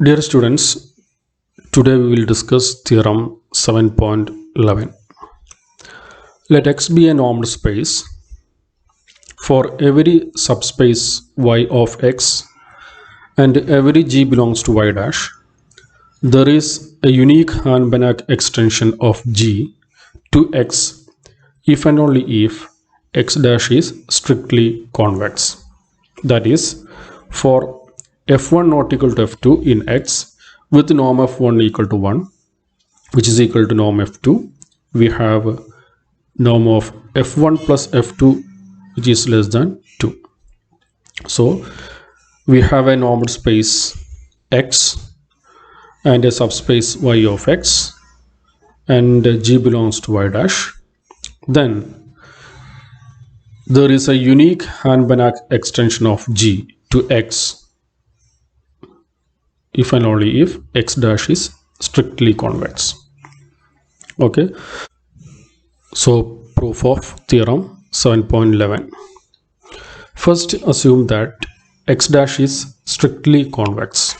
Dear students, today we will discuss theorem 7.11. Let X be a normed space. For every subspace Y of X and every G belongs to Y dash, there is a unique Hahn-Banach extension of G to X if and only if X dash is strictly convex. That is, for f1 not equal to f2 in X with norm f1 equal to 1, which is equal to norm f2, we have norm of f1 plus f2 which is less than 2. So we have a normed space X and a subspace Y of X and G belongs to Y dash. Then there is a unique Hahn-Banach extension of G to X if and only if X dash is strictly convex. Okay, so proof of theorem 7.11. First assume that X dash is strictly convex.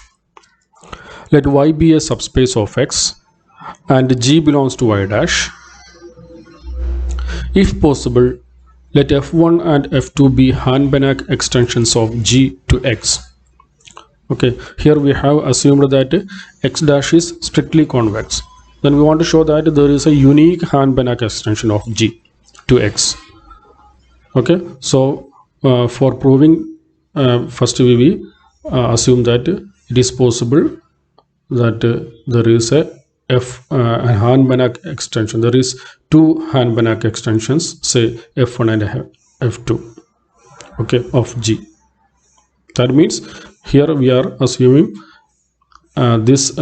Let Y be a subspace of X and G belongs to Y dash. If possible, let f1 and f2 be Hahn-Banach extensions of G to X. Okay, here we have assumed that X dash is strictly convex. Then we want to show that there is a unique Hahn-Banach extension of G to X. Okay, so for proving, first we assume that it is possible that there is a Hahn-Banach extension. There is two Hahn-Banach extensions, say f1 and f2, okay, of G. That means here we are assuming this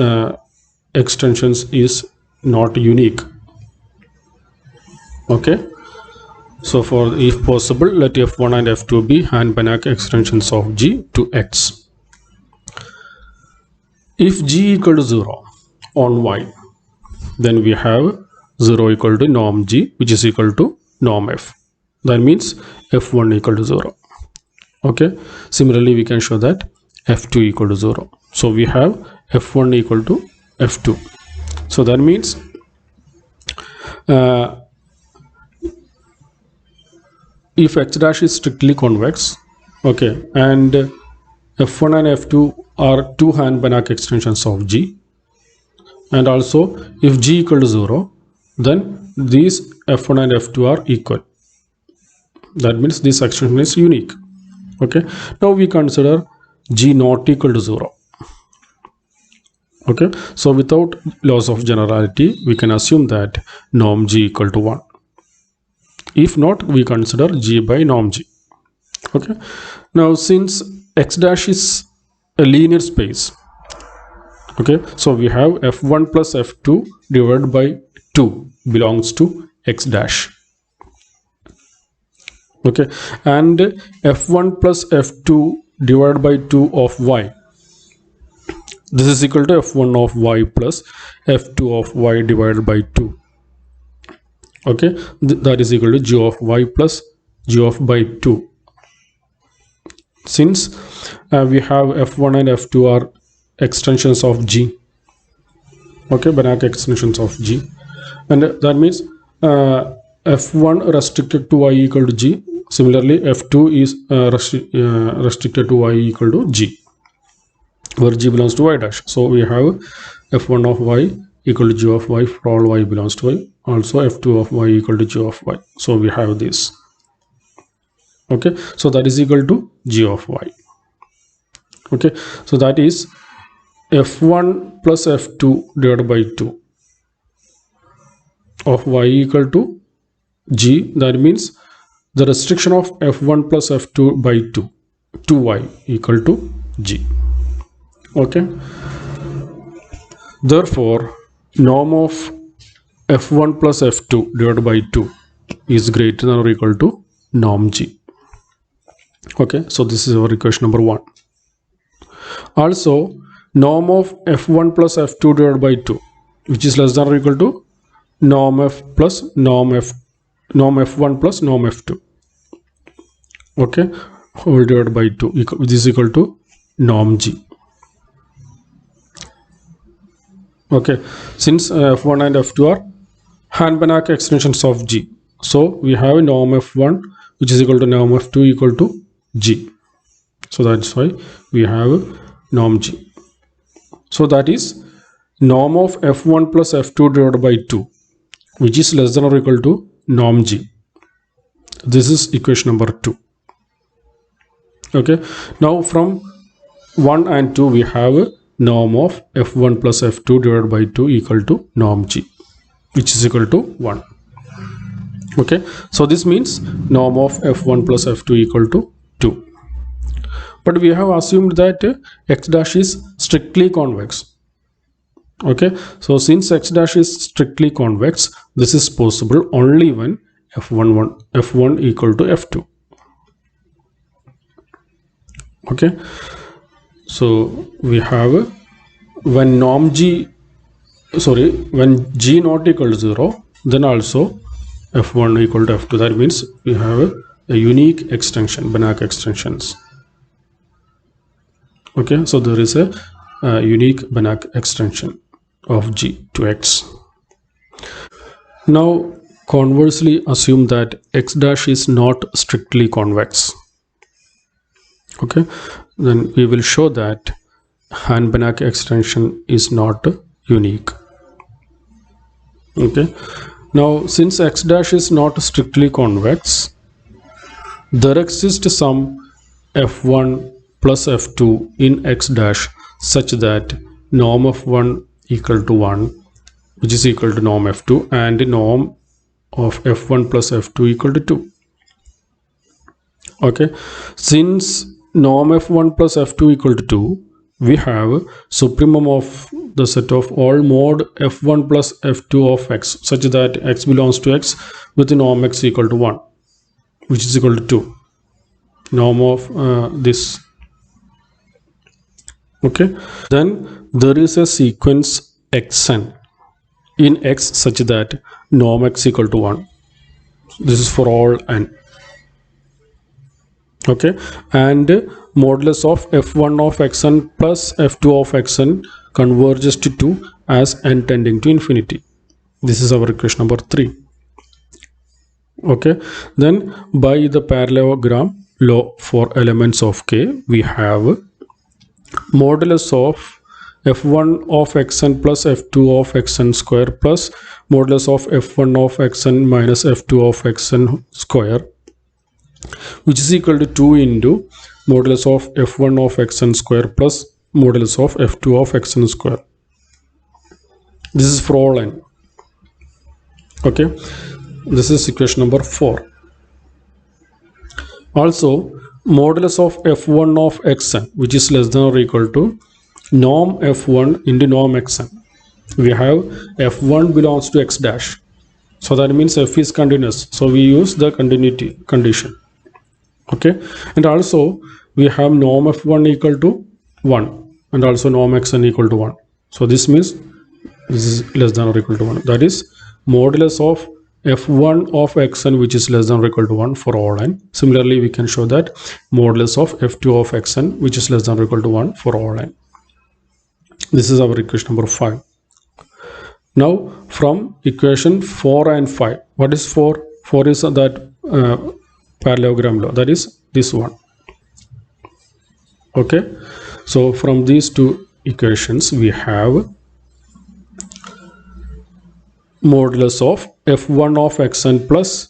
extensions is not unique. Okay, so for if possible, let f1 and f2 be Hahn-Banach extensions of G to X. If G equal to 0 on Y, then we have 0 equal to norm G, which is equal to norm F. That means f1 equal to 0. Okay, similarly we can show that f2 equal to 0. So we have f1 equal to f2. So that means if X dash is strictly convex, okay, and f1 and f2 are two Hahn-Banach extensions of G, and also if G equal to 0, then these f1 and f2 are equal. That means this extension is unique. Okay, now we consider G not equal to 0. Okay, so without loss of generality, we can assume that norm G equal to 1. If not, we consider G by norm G. Okay, now since X dash is a linear space, okay, so we have f1 plus f2 divided by 2 belongs to X dash. Okay, and f1 plus f2 divided by 2 of Y, this is equal to f1 of Y plus f2 of Y divided by 2. Okay, that is equal to G of Y plus G of by 2. Since we have f1 and f2 are extensions of G, okay, Banach extensions of G, and that means f1 restricted to Y equal to G. Similarly, f2 is restricted to Y equal to G, where G belongs to Y dash. So we have f1 of Y equal to G of Y for all Y belongs to Y. Also f2 of Y equal to G of Y. So we have this. Okay, so that is equal to G of Y. Okay, so that is f1 plus f2 divided by 2 of Y equal to G. That means the restriction of f1 plus f2 by 2 to Y equal to G. Okay, therefore norm of f1 plus f2 divided by 2 is greater than or equal to norm G. Okay, so this is our equation number 1. Also, norm of f1 plus f2 divided by 2, which is less than or equal to norm f plus norm f1 plus norm f2. Okay, whole divided by 2, which is equal to norm G. Okay, since f1 and f2 are Hand-Banach extensions of G, so we have a norm f1 which is equal to norm f2 equal to G. So that's why we have norm G. So that is norm of f1 plus f2 divided by 2, which is less than or equal to norm G. This is equation number 2. Okay, now from 1 and 2 we have a norm of f1 plus f2 divided by 2 equal to norm G, which is equal to 1. Okay, so this means norm of f1 plus f2 equal to 2. But we have assumed that x dash is strictly convex. Okay, so since x dash is strictly convex, this is possible only when f1 equal to f2. Okay, so we have when norm G, when G not equal to 0, then also f1 equal to f2. That means we have a unique extension, Banach extensions. Okay, so there is a unique Banach extension of G to X. Now conversely assume that X dash is not strictly convex. Okay, then we will show that Hand-Banach extension is not unique. Okay, now since X dash is not strictly convex, there exists some f1 plus f2 in X dash such that norm f1 equal to 1, which is equal to norm f2, and norm of f1 plus f2 equal to 2. Okay, since norm f1 plus f2 equal to 2, we have supremum of the set of all mod f1 plus f2 of x such that x belongs to x with norm x equal to 1, which is equal to 2. Norm of this. Okay, then there is a sequence xn in x such that norm x equal to 1. This is for all n. Okay, and modulus of f1 of xn plus f2 of xn converges to 2 as n tending to infinity. This is our equation number 3. Okay, then by the parallelogram law for elements of K, we have modulus of f1 of xn plus f2 of xn square plus modulus of f1 of xn minus f2 of xn square, which is equal to 2 into modulus of f1 of xn square plus modulus of f2 of xn square. This is for all n. Okay, this is equation number 4. Also, modulus of f1 of xn, which is less than or equal to norm f1 into norm xn. We have f1 belongs to x dash, so that means f is continuous, so we use the continuity condition. Okay, and also we have norm f1 equal to 1 and also norm xn equal to 1, so this means this is less than or equal to 1. That is modulus of f1 of xn, which is less than or equal to 1 for all n. Similarly, we can show that modulus of f2 of xn, which is less than or equal to 1 for all n. This is our equation number 5. Now from equation 4 and 5, what is 4? 4 is that parallelogram law, that is this one. Okay, so from these two equations we have modulus of f1 of xn plus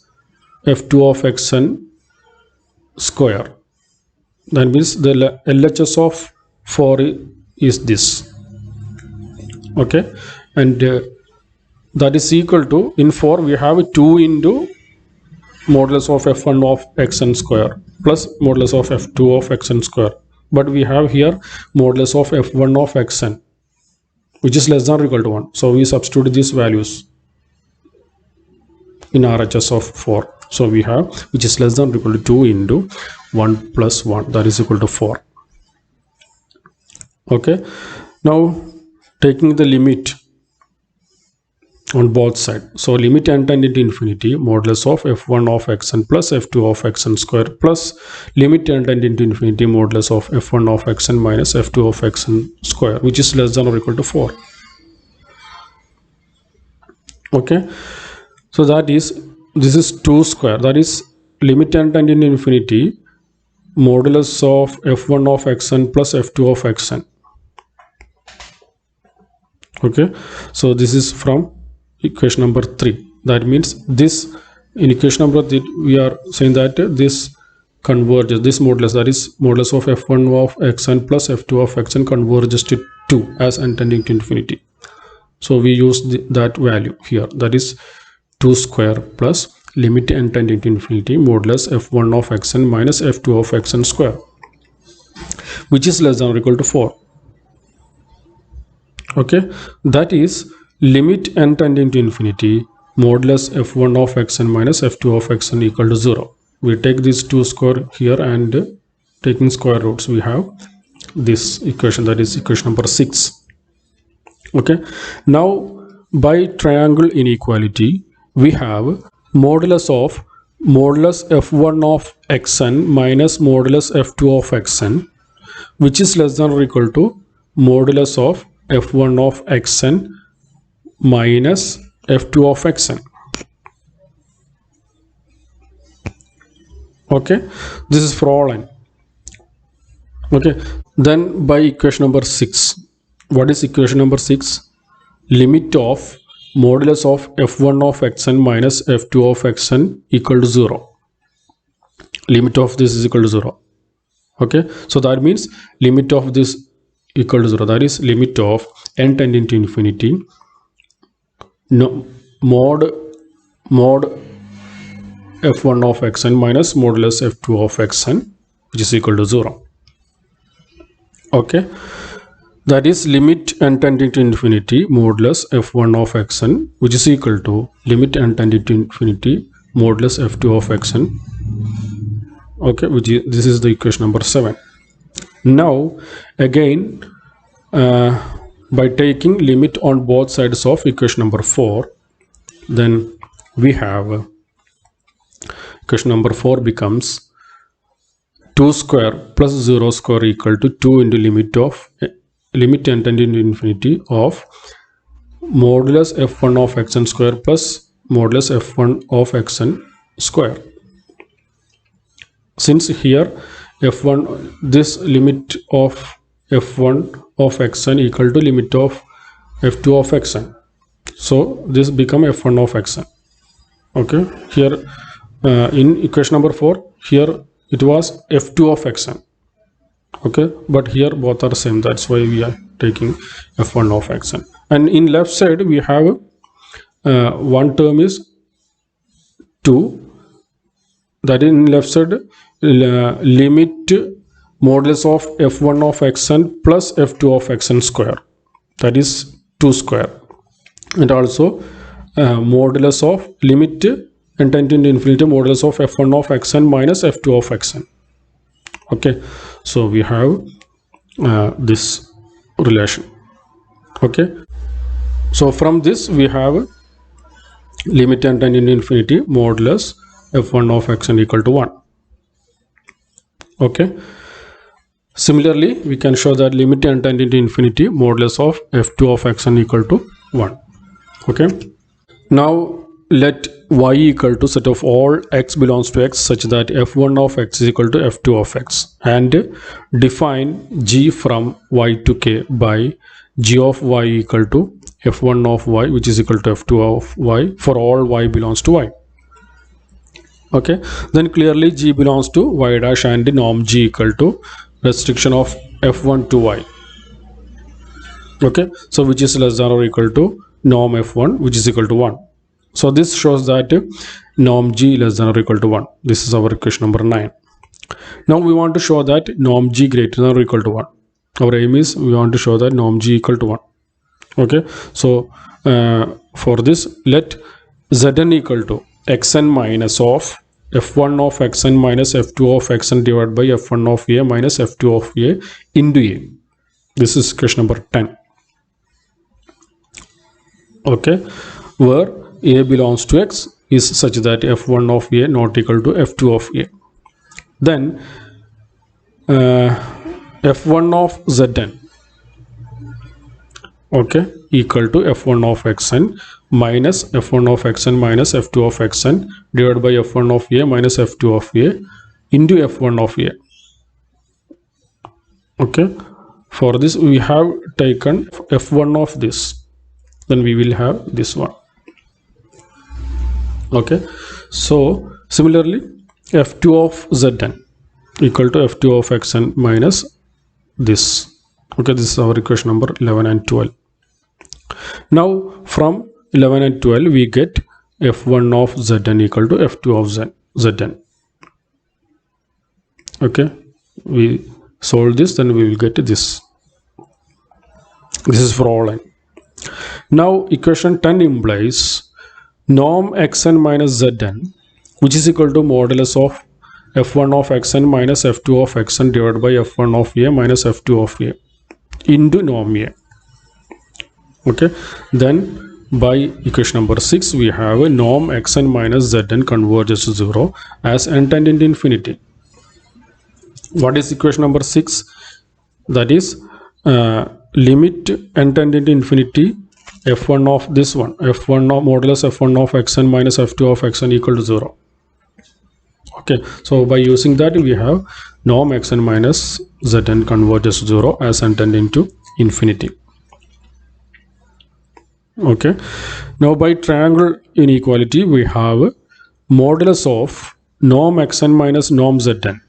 f2 of xn square. That means the LHS of 4 is this. Okay, and that is equal to, in 4 we have 2 into modulus of f1 of xn square plus modulus of f2 of xn square, but we have here modulus of f1 of xn, which is less than or equal to 1, so we substitute these values in RHS of 4. So we have which is less than or equal to 2 into 1 plus 1, that is equal to 4. Okay, now taking the limit on both sides, so limit n tending to infinity modulus of f1 of xn plus f2 of xn square plus limit n tending to infinity modulus of f1 of xn minus f2 of xn square, which is less than or equal to 4. Okay, so that is, this is 2 square, that is limit n tending to infinity modulus of f1 of xn plus f2 of xn. Okay, so this is from equation number 3. That means this, in equation number 3 we are saying that this converges, this modulus, that is modulus of f1 of xn plus f2 of xn converges to 2 as n tending to infinity. So we use that value here, that is 2 square plus limit n tending to infinity modulus f1 of xn minus f2 of xn square, which is less than or equal to 4. Okay, that is limit n tending to infinity modulus f1 of xn minus f2 of xn equal to 0. We take these 2 square here and taking square roots, we have this equation, that is equation number 6. Okay, now by triangle inequality we have modulus of modulus f1 of xn minus modulus f2 of xn, which is less than or equal to modulus of f1 of xn minus f2 of xn. Okay, this is for all n. Okay, then by equation number 6, what is equation number 6? Limit of modulus of f1 of xn minus f2 of xn equal to 0. Limit of this is equal to 0. Okay, so that means limit of this equal to 0, that is limit of n tending to infinity mod f1 of xn minus modulus f2 of xn, which is equal to 0. Okay, that is limit n tending to infinity modulus f1 of xn, which is equal to limit n tending to infinity modulus f2 of xn. Okay, which is, this is the equation number 7. Now again by taking limit on both sides of equation number 4, then we have equation number 4 becomes 2 square plus 0 square equal to 2 into limit n tending to infinity of modulus f1 of xn square plus modulus f1 of xn square. Since here f1, this limit of f1 of xn equal to limit of f2 of xn, so this become f1 of xn. Okay, here in equation number 4, here it was f2 of xn. Okay, but here both are same, that's why we are taking f1 of xn. And in left side we have one term is 2, that in left side limit modulus of f1 of xn plus f2 of xn square, that is 2 square, and also modulus of limit n tending to infinity modulus of f1 of xn minus f2 of xn. Okay, so we have this relation. Okay, so from this we have limit n tending to infinity modulus f1 of xn equal to 1. Okay, similarly we can show that limit n tending to infinity modulus of f2 of xn equal to 1. Okay, now let y equal to set of all x belongs to x such that f1 of x is equal to f2 of x, and define g from y to k by g of y equal to f1 of y, which is equal to f2 of y for all y belongs to y. Okay, then clearly g belongs to y dash and norm g equal to restriction of f1 to y. Okay, so which is less than or equal to norm f1, which is equal to 1. So this shows that norm g less than or equal to 1. This is our equation number 9. Now we want to show that norm g greater than or equal to 1. Our aim is we want to show that norm g equal to 1. Okay, so for this let zn equal to xn minus of f1 of xn minus f2 of xn divided by f1 of a minus f2 of a into a. This is question number 10. Okay, where a belongs to x is such that f1 of a not equal to f2 of a. Then f1 of zn. Okay, equal to f1 of xn minus f1 of xn minus f2 of xn divided by f1 of a minus f2 of a into f1 of a. Okay, for this we have taken f1 of this, then we will have this one. Okay, so similarly f2 of zn equal to f2 of xn minus this. Okay, this is our equation number 11 and 12. Now from 11 and 12 we get f1 of zn equal to f2 of zn. Okay, we solve this, then we will get this. This is for all n. Now equation 10 implies norm xn minus zn, which is equal to modulus of f1 of xn minus f2 of xn divided by f1 of a minus f2 of a into norm a. Okay, then by equation number 6 we have a norm xn minus zn converges to 0 as n tending to infinity. What is equation number 6? That is limit n tending to infinity f1 of this one, f1 of modulus f1 of xn minus f2 of xn equal to 0. Okay, so by using that we have norm xn minus zn converges to 0 as n tending to infinity. Okay, now by triangle inequality we have modulus of norm xn minus norm zn,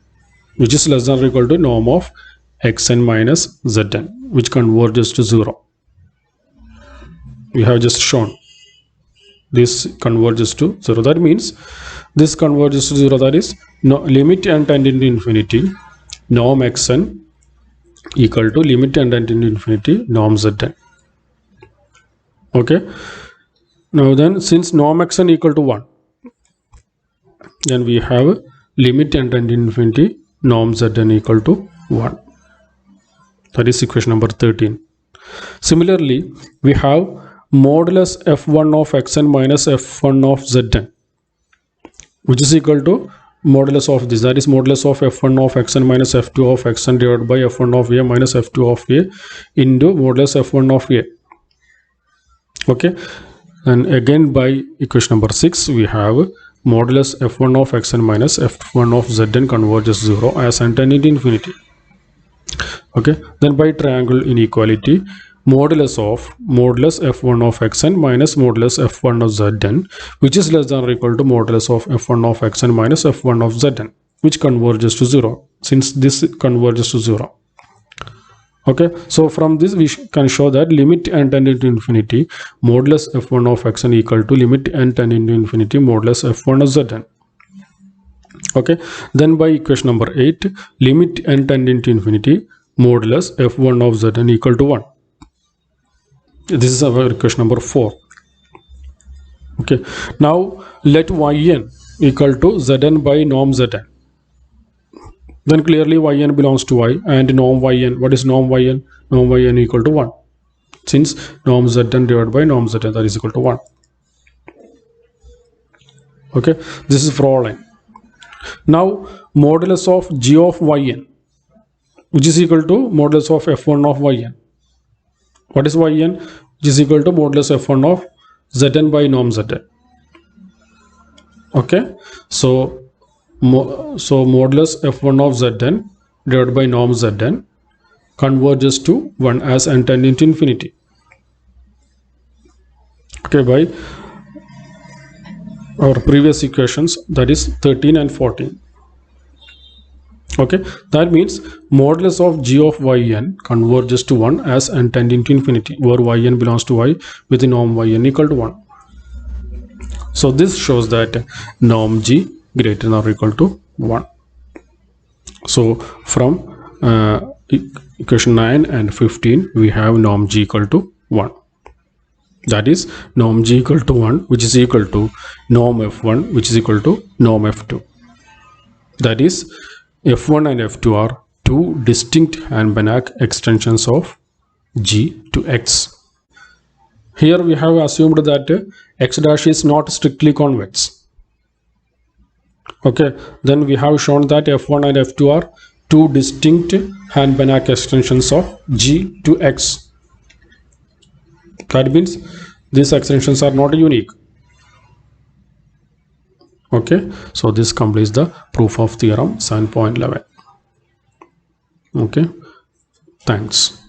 which is less than or equal to norm of xn minus zn, which converges to 0. We have just shown this converges to 0. That means this converges to 0, that is limit n tending to infinity norm xn equal to limit n tending to infinity norm zn. Okay, now then since norm xn equal to 1, then we have limit n tending to infinity norm zn equal to 1. That is equation number 13. Similarly we have modulus f1 of xn minus f1 of zn, which is equal to modulus of this, that is modulus of f1 of xn minus f2 of xn divided by f1 of a minus f2 of a into modulus f1 of a. Okay, and again by equation number 6 we have modulus f1 of xn minus f1 of zn converges 0 as n tending to infinity. Okay, then by triangle inequality modulus f1 of xn minus modulus f1 of zn, which is less than or equal to modulus of f1 of xn minus f1 of zn, which converges to 0, since this converges to 0. Okay, so from this we can show that limit n tending to infinity modulus f1 of xn equal to limit n tending to infinity modulus f1 of zn. Okay, then by equation number 8 limit n tending to infinity modulus f1 of zn equal to 1. This is our equation number 4. Okay, now let yn equal to zn by norm zn. Then clearly yn belongs to y, and norm yn, what is norm yn? Norm yn equal to 1, since norm zn divided by norm zn, that is equal to 1. Okay, this is for all n. Now modulus of g of yn, which is equal to modulus of f1 of yn. What is yn? Which is equal to modulus f1 of zn by norm zn. Okay, so modulus f1 of zn divided by norm zn converges to 1 as n tending to infinity. Okay, by our previous equations, that is 13 and 14. Okay, that means modulus of g of yn converges to 1 as n tending to infinity, where yn belongs to y with norm yn equal to 1. So this shows that norm g greater than or equal to 1. So from equation 9 and 15 we have norm g equal to 1. That is norm g equal to 1, which is equal to norm f1, which is equal to norm f2. That is f1 and f2 are two distinct Hand-Banach extensions of g to x. Here we have assumed that x dash is not strictly convex. Okay, then we have shown that f1 and f2 are two distinct Hand-Banach extensions of g to x. That means these extensions are not unique. Okay, so this completes the proof of theorem 7.11. Okay, thanks.